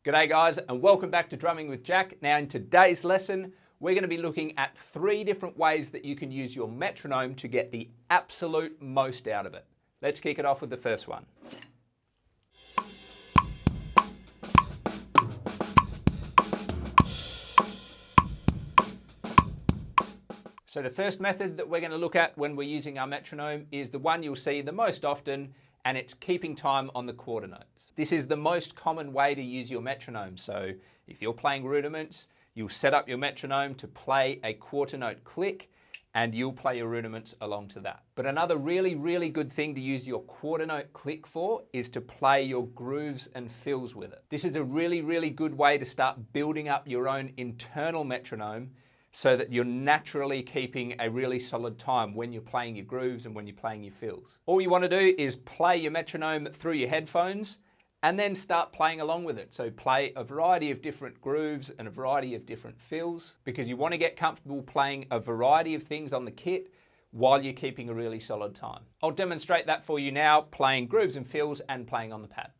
G'day guys, and welcome back to Drumming with Jack. Now in today's lesson, we're going to be looking at 3 different ways that you can use your metronome to get the absolute most out of it. Let's kick it off with the first one. So the first method that we're going to look at when we're using our metronome is the one you'll see the most often, and it's keeping time on the quarter notes. This is the most common way to use your metronome. So if you're playing rudiments, you'll set up your metronome to play a quarter note click, and you'll play your rudiments along to that. But another really good thing to use your quarter note click for is to play your grooves and fills with it. This is a really good way to start building up your own internal metronome so that you're naturally keeping a really solid time when you're playing your grooves and when you're playing your fills. All you want to do is play your metronome through your headphones and then start playing along with it. So play a variety of different grooves and a variety of different fills, because you want to get comfortable playing a variety of things on the kit while you're keeping a really solid time. I'll demonstrate that for you now, playing grooves and fills and playing on the pad.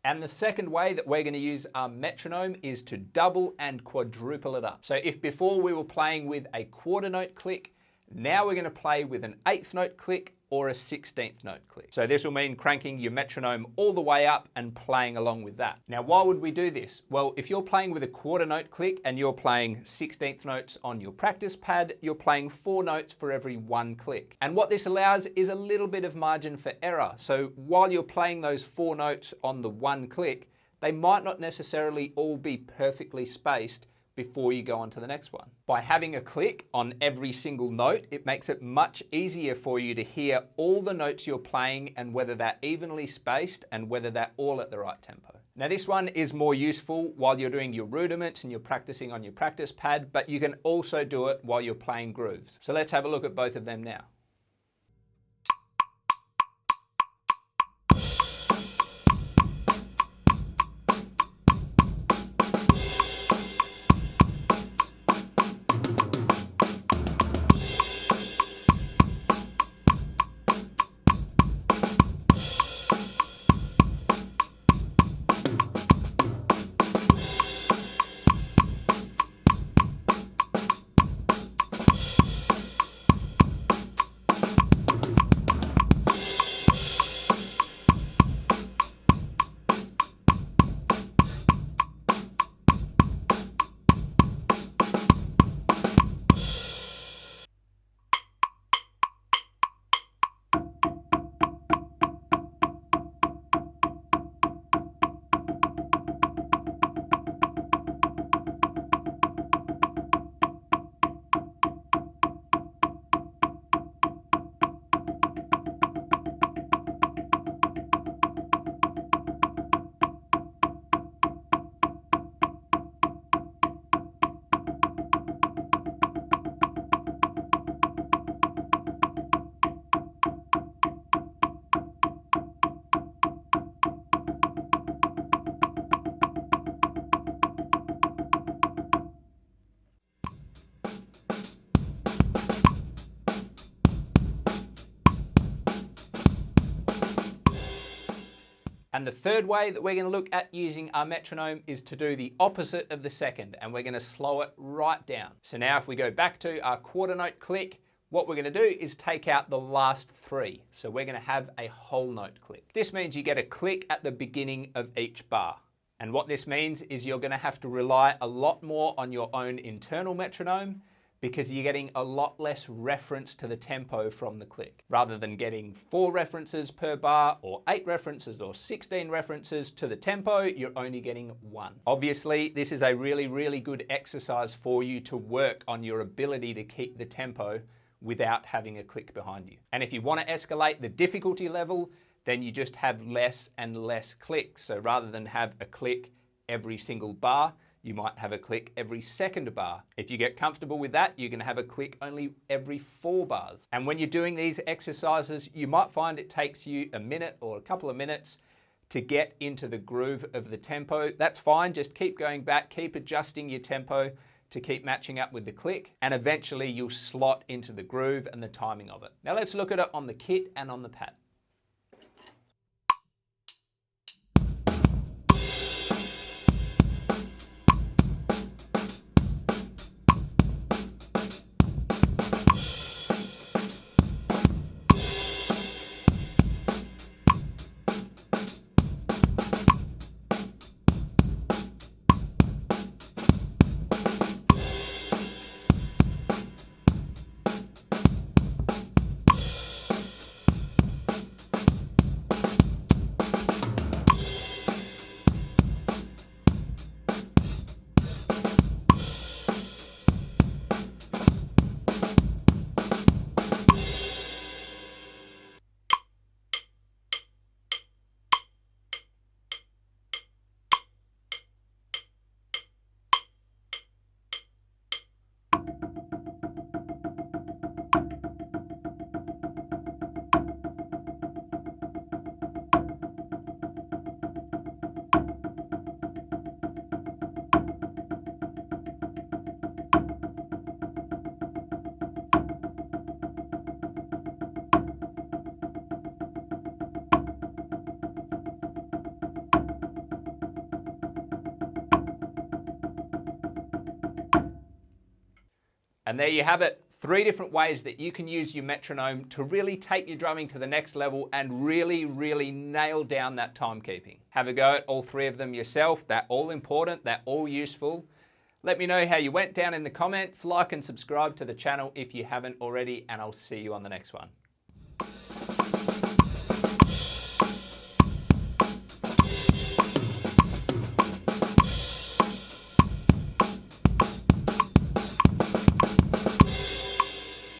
And the second way that we're going to use our metronome is to double and quadruple it up. So if before we were playing with a quarter note click, now we're going to play with an 8th note click or a 16th note click. So this will mean cranking your metronome all the way up and playing along with that. Now, why would we do this? Well, if you're playing with a quarter note click and you're playing 16th notes on your practice pad, you're playing 4 notes for every 1 click. And what this allows is a little bit of margin for error. So while you're playing those 4 notes on the 1 click, they might not necessarily all be perfectly spaced before you go on to the next one. By having a click on every single note, it makes it much easier for you to hear all the notes you're playing and whether they're evenly spaced and whether they're all at the right tempo. Now this one is more useful while you're doing your rudiments and you're practicing on your practice pad, but you can also do it while you're playing grooves. So let's have a look at both of them now. And the third way that we're going to look at using our metronome is to do the opposite of the second, and we're going to slow it right down. So now if we go back to our quarter note click, what we're going to do is take out the last three. So we're going to have a whole note click. This means you get a click at the beginning of each bar. And what this means is you're going to have to rely a lot more on your own internal metronome, because you're getting a lot less reference to the tempo from the click. Rather than getting 4 references per bar or 8 references or 16 references to the tempo, you're only getting 1. Obviously, this is a really, really good exercise for you to work on your ability to keep the tempo without having a click behind you. And if you want to escalate the difficulty level, then you just have less and less clicks. So rather than have a click every single bar, you might have a click every second bar. If you get comfortable with that, you can have a click only every 4 bars. And when you're doing these exercises, you might find it takes you a minute or a couple of minutes to get into the groove of the tempo. That's fine, just keep going back, keep adjusting your tempo to keep matching up with the click, and eventually you'll slot into the groove and the timing of it. Now let's look at it on the kit and on the pad. And there you have it, 3 different ways that you can use your metronome to really take your drumming to the next level and really, really nail down that timekeeping. Have a go at all 3 of them yourself. They're all important, they're all useful. Let me know how you went down in the comments, like and subscribe to the channel if you haven't already, and I'll see you on the next one.